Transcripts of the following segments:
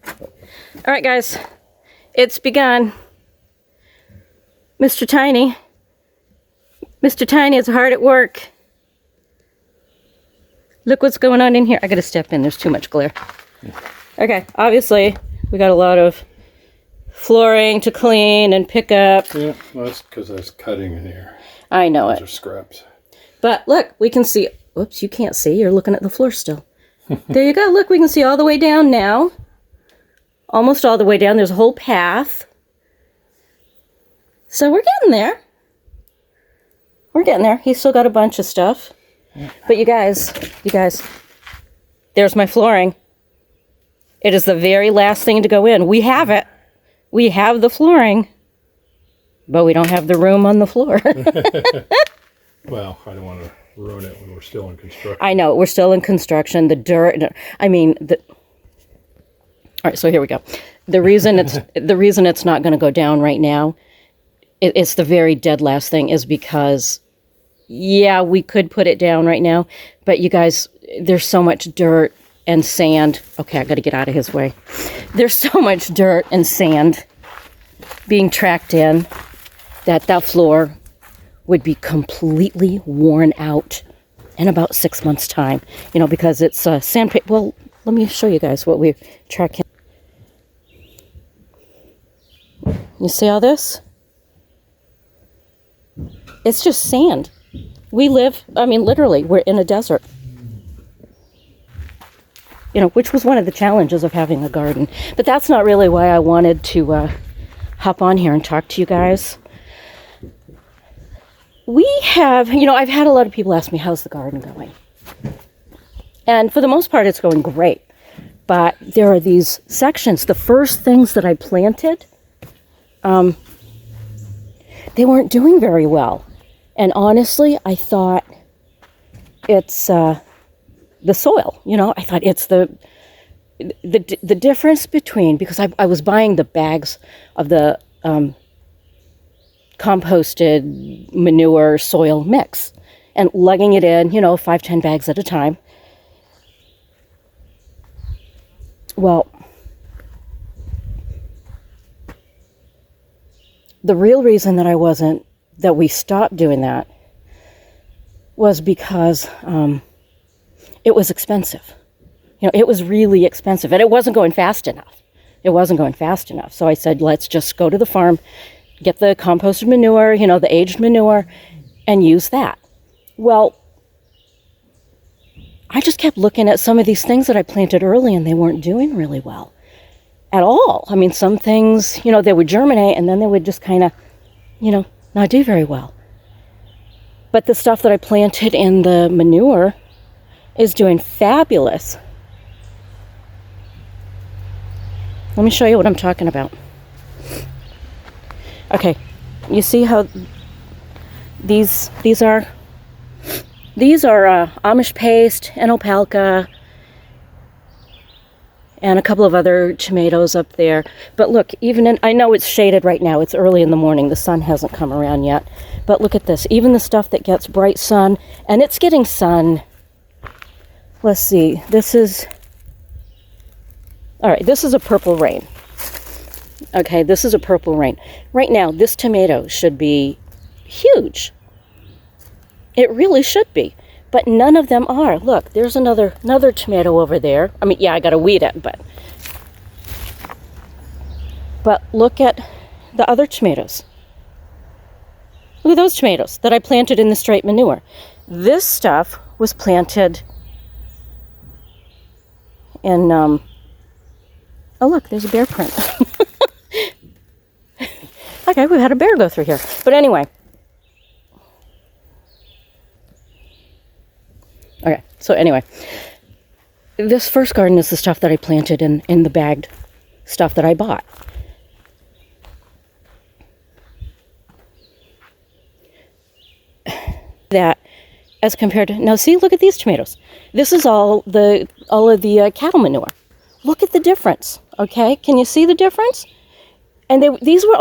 All right, guys, it's begun. Mr. Tiny is hard at work. Look what's going on in here. I gotta step in, there's too much glare. Okay, obviously, we got a lot of flooring to clean and pick up. Yeah, well, that's because I was cutting in here. I know Those it. are scraps. But look, we can see, oops, you can't see, you're looking at the floor still. There you go, look, we can see all the way down now. Almost all the way down, there's a whole path. So we're getting there. We're getting there. He's still got a bunch of stuff. Yeah. But you guys, there's my flooring. It is the very last thing to go in. We have it. We have the flooring, but we don't have the room on the floor. Well, I don't want to ruin it when we're still in construction. I know, we're still in construction. The dirt, I mean, all right, so here we go. The reason it's not going to go down right now, it's the very dead last thing, is because, yeah, we could put it down right now, but you guys, there's so much dirt and sand. Okay, I got to get out of his way. There's so much dirt and sand being tracked in that floor would be completely worn out in about 6 months' time. You know, because it's sandpaper. Well, let me show you guys what we're tracking. You see all this? It's just sand. We live, I mean, literally, we're in a desert. You know, which was one of the challenges of having a garden. But that's not really why I wanted to hop on here and talk to you guys. We have, you know, I've had a lot of people ask me, how's the garden going? And for the most part, it's going great. But there are these sections, the first things that I planted, they weren't doing very well. And honestly, I thought it's the soil, you know, I thought it's the difference between, because I was buying the bags of the composted manure soil mix and lugging it in, you know, 5-10 bags at a time. Well, the real reason that we stopped doing that was because it was expensive. You know, it was really expensive, and it wasn't going fast enough. So I said, let's just go to the farm, get the composted manure, you know, the aged manure, and use that. Well, I just kept looking at some of these things that I planted early, and they weren't doing really well at all. I mean, some things, you know, they would germinate, and then they would just kind of, you know, not do very well. But the stuff that I planted in the manure is doing fabulous. Let me show you what I'm talking about. Okay, you see how these are Amish paste and opalka and a couple of other tomatoes up there. But look, I know it's shaded right now. It's early in the morning. The sun hasn't come around yet. But look at this. Even the stuff that gets bright sun, and it's getting sun. Let's see. All right, this is a purple rain. Okay, this is a purple rain. Right now, this tomato should be huge. It really should be. But none of them are. Look, there's another tomato over there. I mean, yeah, I got to weed it, but look at the other tomatoes. Look at those tomatoes that I planted in the straight manure. This stuff was planted in, oh look, there's a bear print. Okay, we've had a bear go through here. But anyway. Okay, so anyway, this first garden is the stuff that I planted in the bagged stuff that I bought. That, as compared to, now see, look at these tomatoes. This is all of the cattle manure. Look at the difference, okay? Can you see the difference? And these were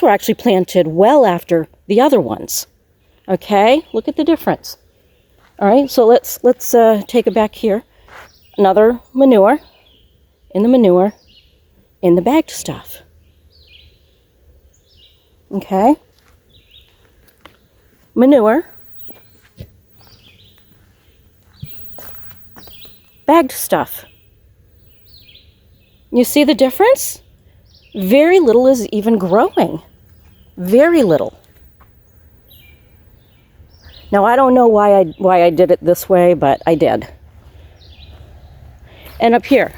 actually planted well after the other ones. Okay, look at the difference. All right, so let's take it back here. Another manure. in the manure, in the bagged stuff. Okay? Manure, bagged stuff. You see the difference? Very little is even growing. Very little. Now, I don't know why I did it this way, but I did. And up here,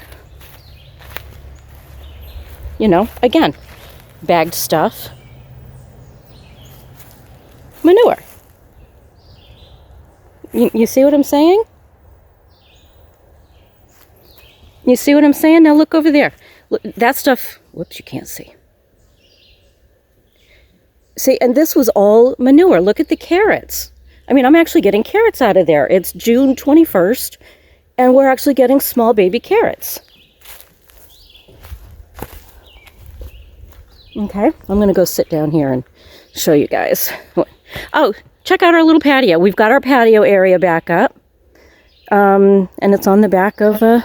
you know, again, bagged stuff, manure. You see what I'm saying? You see what I'm saying? Now look over there. Look, that stuff, whoops, you can't see. See, and this was all manure. Look at the carrots. I mean, I'm actually getting carrots out of there. It's June 21st, and we're actually getting small baby carrots. Okay, I'm going to go sit down here and show you guys. Oh, check out our little patio. We've got our patio area back up, and it's on the back of the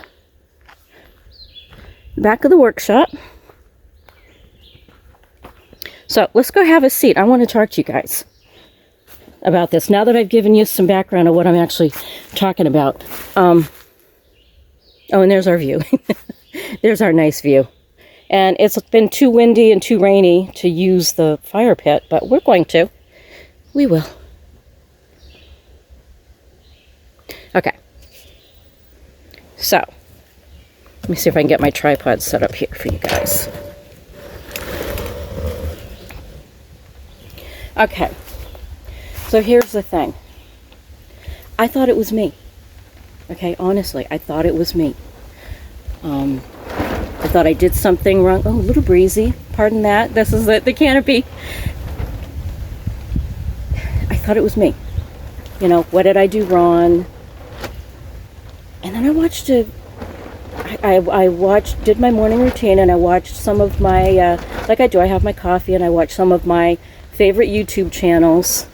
workshop. So let's go have a seat. I want to talk to you guys about this now that I've given you some background of what I'm actually talking about. Oh, and there's our view. There's our nice view. And it's been too windy and too rainy to use the fire pit, but we're going to. We will. Okay. So, let me see if I can get my tripod set up here for you guys. Okay. So here's the thing. I thought it was me. Okay, honestly, I thought it was me. I thought I did something wrong. Oh, a little breezy. Pardon that. This is the canopy. I thought it was me. You know, what did I do wrong? And then I watched did my morning routine, and I watched some of my, like I do, I have my coffee, and I watched some of my favorite YouTube channels.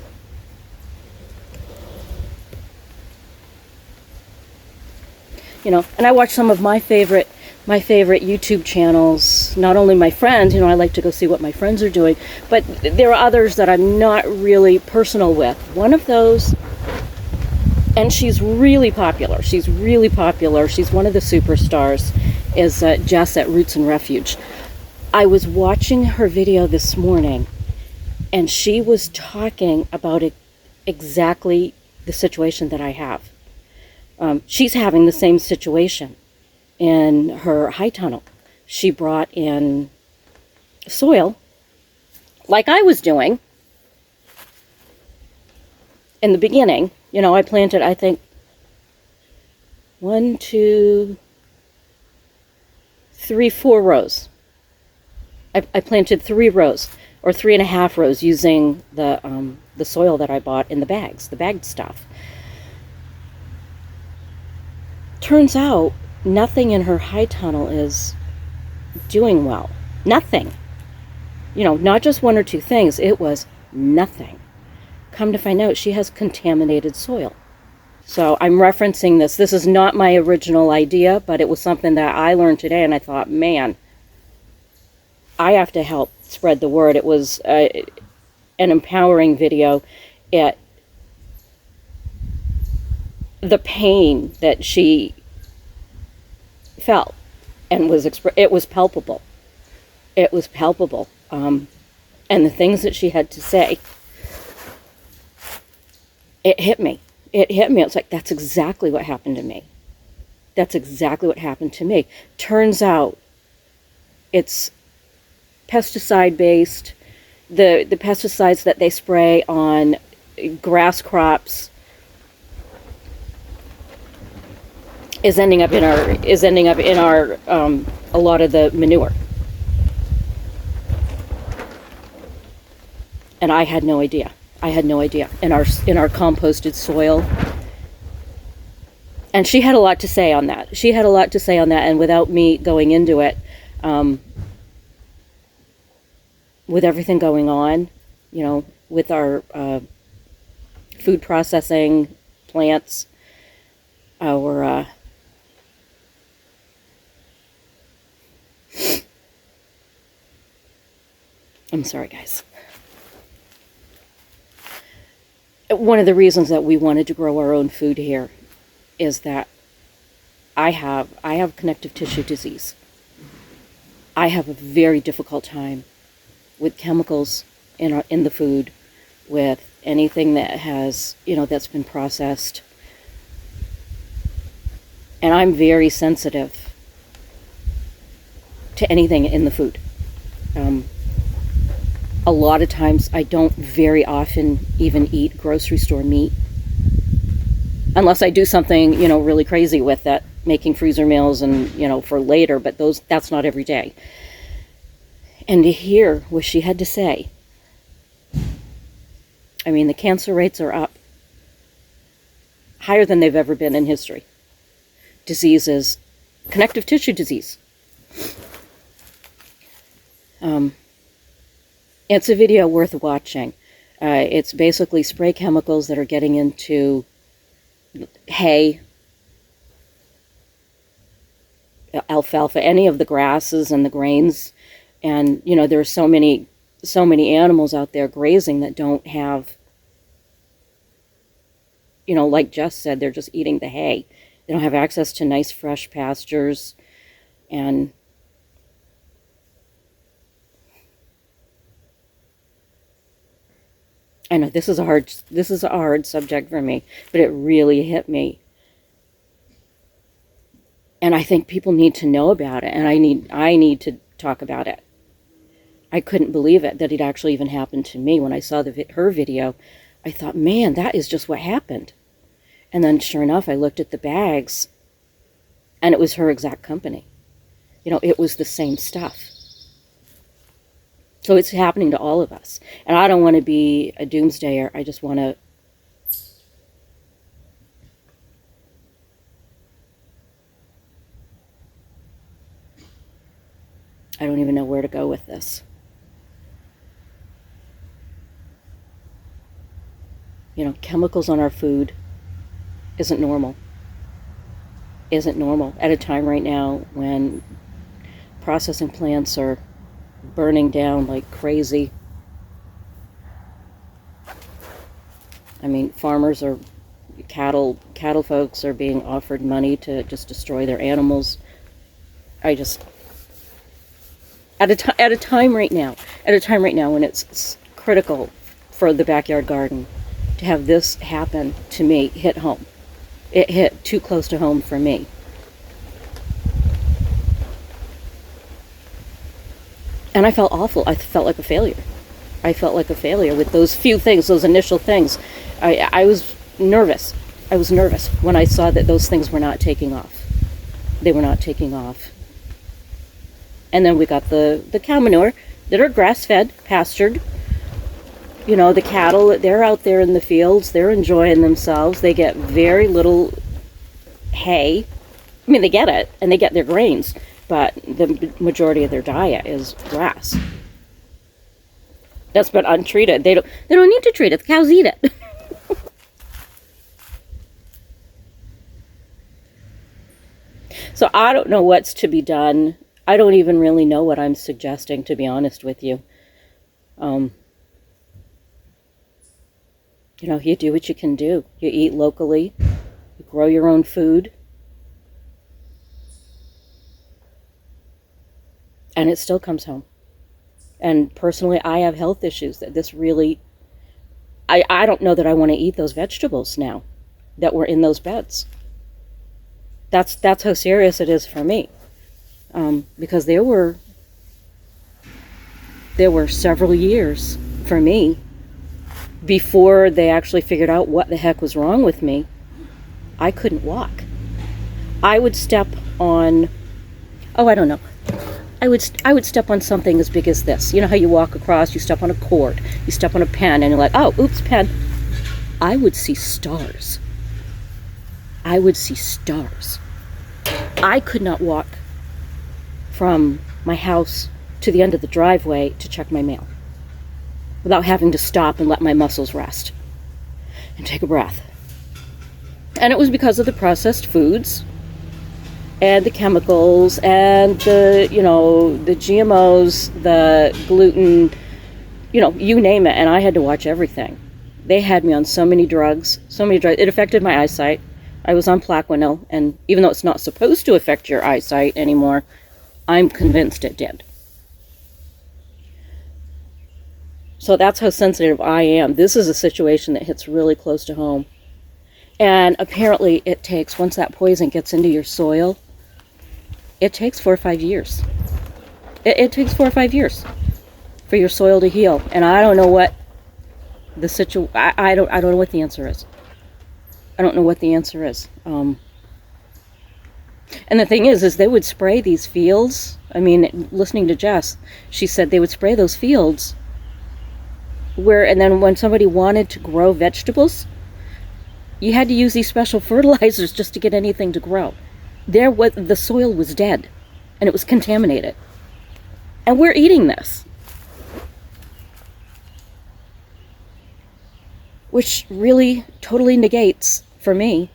You know, and I watch some of my favorite YouTube channels, not only my friends, you know, I like to go see what my friends are doing, but there are others that I'm not really personal with. One of those, and she's really popular, she's one of the superstars, is Jess at Roots and Refuge. I was watching her video this morning, and she was talking about exactly the situation that I have. She's having the same situation in her high tunnel. She brought in soil, like I was doing in the beginning. You know, I planted, I think, 1, 2, 3, 4 rows. I planted 3 rows, or 3.5 rows, using the soil that I bought in the bags, the bagged stuff. Turns out nothing in her high tunnel is doing well. Nothing. You know, not just 1 or 2 things. It was nothing. Come to find out, she has contaminated soil. So I'm referencing this. This is not my original idea, but it was something that I learned today, and I thought, man, I have to help spread the word. It was an empowering video. The pain that she felt and it was palpable. It was palpable. And the things that she had to say, it hit me. It hit me. It's like, that's exactly what happened to me. That's exactly what happened to me. Turns out it's pesticide based. The pesticides that they spray on grass crops is ending up in our a lot of the manure. And I had no idea. In our composted soil. And she had a lot to say on that. And without me going into it, with everything going on, you know, with our food processing plants, our I'm sorry, guys. One of the reasons that we wanted to grow our own food here is that I have connective tissue disease. I have a very difficult time with chemicals in the food, with anything that has, that's been processed. And I'm very sensitive to anything in the food. A lot of times I don't very often even eat grocery store meat. Unless I do something, really crazy with it, making freezer meals and, for later, but that's not every day. And to hear what she had to say, I mean, the cancer rates are up higher than they've ever been in history. Diseases, connective tissue disease. It's a video worth watching. It's basically spray chemicals that are getting into hay, alfalfa, any of the grasses and the grains. And, there are so many animals out there grazing that don't have, like Jess said, they're just eating the hay. They don't have access to nice fresh pastures. And I know this is a hard subject for me, but it really hit me. And I think people need to know about it, and I need to talk about it. I couldn't believe it that it actually even happened to me. When I saw her video, I thought, man, that is just what happened. And then sure enough, I looked at the bags, and it was her exact company. It was the same stuff. So it's happening to all of us. And I don't want to be a doomsdayer. I just want to I don't even know where to go with this. Chemicals on our food isn't normal. Isn't normal at a time right now when processing plants are burning down like crazy. I mean, cattle folks are being offered money to just destroy their animals. At a time right now when it's critical for the backyard garden, to have this happen to me hit home. It hit too close to home for me. And I felt awful. I felt like a failure. With those few things, those initial things. I was nervous. When I saw that those things were not taking off. They were not taking off. And then we got the cow manure that are grass-fed, pastured. The cattle, they're out there in the fields. They're enjoying themselves. They get very little hay. I mean, they get it, and they get their grains. But the majority of their diet is grass. That's been untreated. They don't need to treat it. The cows eat it. So I don't know what's to be done. I don't even really know what I'm suggesting, to be honest with you. You do what you can do. You eat locally. You grow your own food. And it still comes home. And personally, I have health issues that this really... I don't know that I want to eat those vegetables now that were in those beds. That's how serious it is for me. Because there were several years for me before they actually figured out what the heck was wrong with me. I couldn't walk. I would step on... I don't know. I would step on something as big as this. You know how you walk across, you step on a cord, you step on a pen, and you're like, oh, oops, pen. I would see stars. I could not walk from my house to the end of the driveway to check my mail without having to stop and let my muscles rest and take a breath. And it was because of the processed foods and the chemicals and the GMOs, the gluten, you name it, and I had to watch everything. They had me on so many drugs. It affected my eyesight. I was on Plaquenil, and even though it's not supposed to affect your eyesight anymore, I'm convinced it did. So that's how sensitive I am. This is a situation that hits really close to home. And apparently it takes, once that poison gets into your soil, it takes 4 or 5 years. It takes 4 or 5 years for your soil to heal. And I don't know what the I don't know what the answer is. I don't know what the answer is. And the thing is they would spray these fields. I mean, listening to Jess, she said they would spray those fields and then when somebody wanted to grow vegetables, you had to use these special fertilizers just to get anything to grow. The soil was dead, and it was contaminated. And we're eating this. Which really totally negates, for me,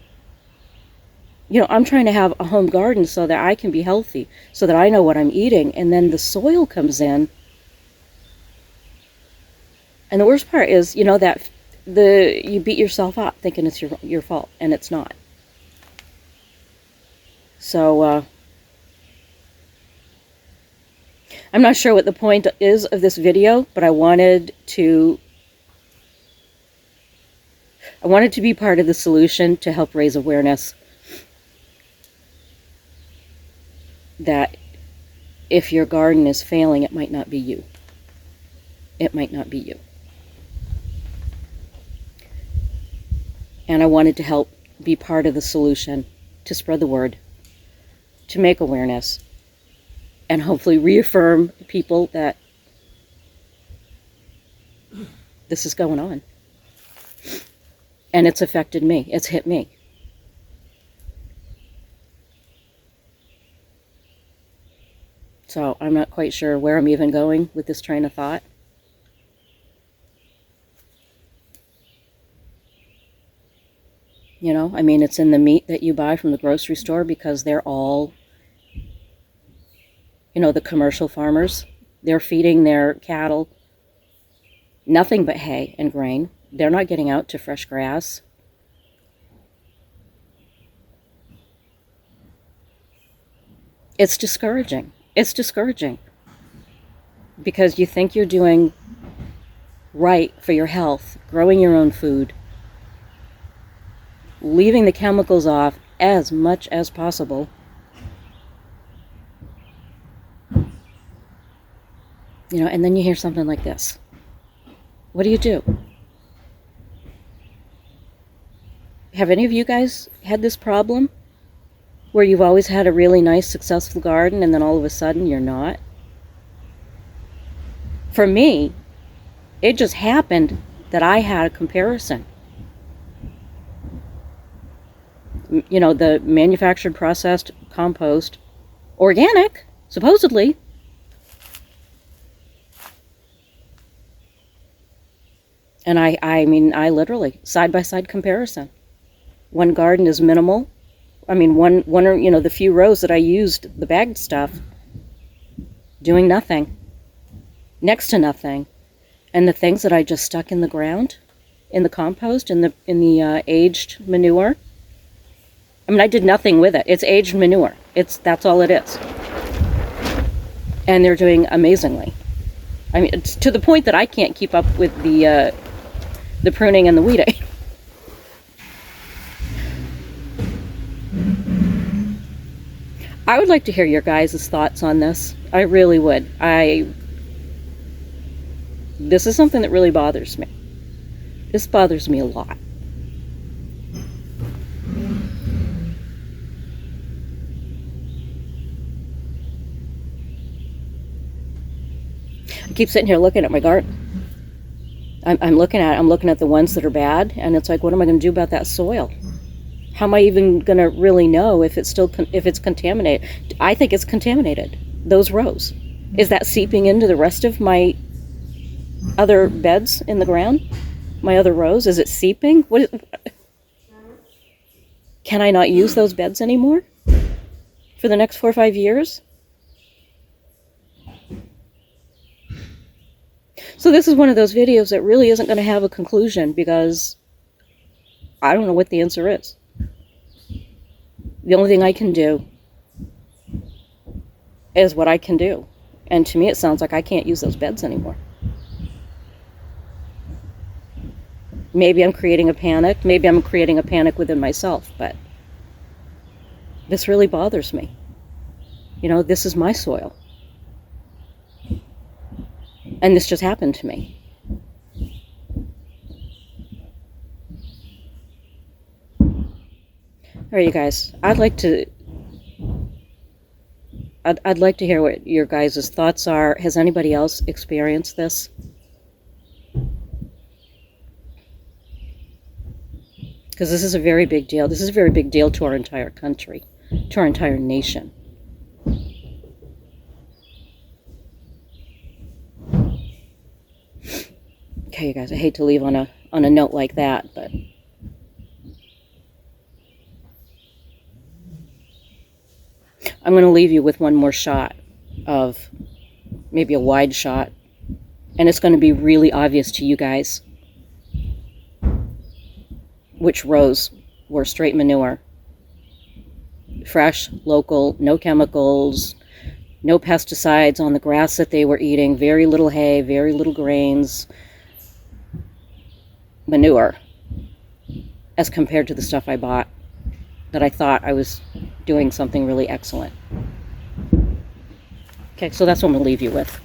I'm trying to have a home garden so that I can be healthy, so that I know what I'm eating, and then the soil comes in. And the worst part is, that you beat yourself up thinking it's your fault, and it's not. So, I'm not sure what the point is of this video, but I wanted to be part of the solution to help raise awareness that if your garden is failing, it might not be you. It might not be you. And I wanted to help be part of the solution, to spread the word, to make awareness, and hopefully reaffirm people that this is going on. And it's affected me. It's hit me. So I'm not quite sure where I'm even going with this train of thought. I mean, it's in the meat that you buy from the grocery store because they're all, the commercial farmers. They're feeding their cattle nothing but hay and grain. They're not getting out to fresh grass. It's discouraging. It's discouraging. Because you think you're doing right for your health, growing your own food, leaving the chemicals off as much as possible. And then you hear something like this. What do you do? Have any of you guys had this problem where you've always had a really nice, successful garden and then all of a sudden you're not? For me, it just happened that I had a comparison. The manufactured processed compost, organic, supposedly. And I mean, literally, side-by-side comparison. One garden is minimal. I mean, one or, the few rows that I used, the bagged stuff, doing nothing. Next to nothing. And the things that I just stuck in the ground, in the compost, in the aged manure, I mean, I did nothing with it. It's aged manure. That's all it is. And they're doing amazingly. I mean, it's to the point that I can't keep up with the pruning and the weeding. I would like to hear your guys' thoughts on this. I really would. This is something that really bothers me. This bothers me a lot. I keep sitting here looking at my garden. I'm looking at the ones that are bad, and it's like, what am I going to do about that soil? How am I even going to really know if it's contaminated? I think it's contaminated. Those rows. Is that seeping into the rest of my other beds in the ground? My other rows? Is it seeping? Can I not use those beds anymore for the next 4 or 5 years? So this is one of those videos that really isn't going to have a conclusion because I don't know what the answer is. The only thing I can do is what I can do. And to me, it sounds like I can't use those beds anymore. Maybe I'm creating a panic. Maybe I'm creating a panic within myself, but this really bothers me. You know, this is my soil. And this just happened to me. All right, you guys, I'd like to hear what your guys' thoughts are. Has anybody else experienced this? Because this is a very big deal. This is a very big deal to our entire country, to our entire nation. Okay, you guys, I hate to leave on a note like that, but I'm going to leave you with one more shot of maybe a wide shot, and it's going to be really obvious to you guys which rows were straight manure. Fresh, local, no chemicals, no pesticides on the grass that they were eating, very little hay, very little grains, manure, as compared to the stuff I bought that I thought I was doing something really excellent. Okay, so that's what I'm going to leave you with.